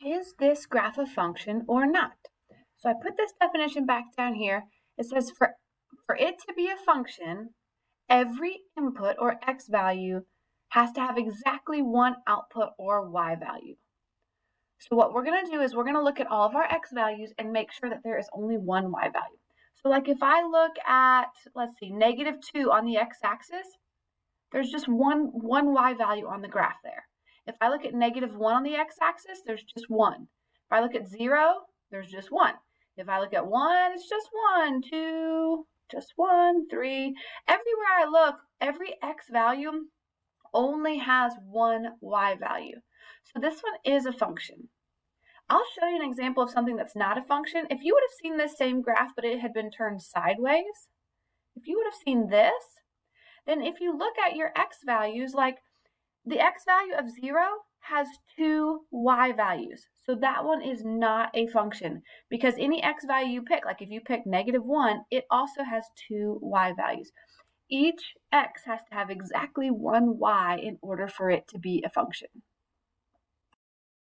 is this graph a function or not? So I put this definition back down here. It says for it to be a function, every input or x value has to have exactly one output or y value. So what we're going to do is we're going to look at all of our x values and make sure that there is only one y value. So like if I look at, let's see, -2 on the x-axis, there's just one y value on the graph there. If I look at -1 on the x-axis, there's just one. If I look at 0, there's just one. If I look at 1, it's just 1, 2, just 1, 3. Everywhere I look, every x value only has one y value. So this one is a function. I'll show you an example of something that's not a function. If you would have seen this same graph, but it had been turned sideways, if you would have seen this, then if you look at your x values, like the x value of 0 has 2 y values. So that one is not a function because any x value you pick, like if you pick -1, it also has 2 y values. Each x has to have exactly one y in order for it to be a function.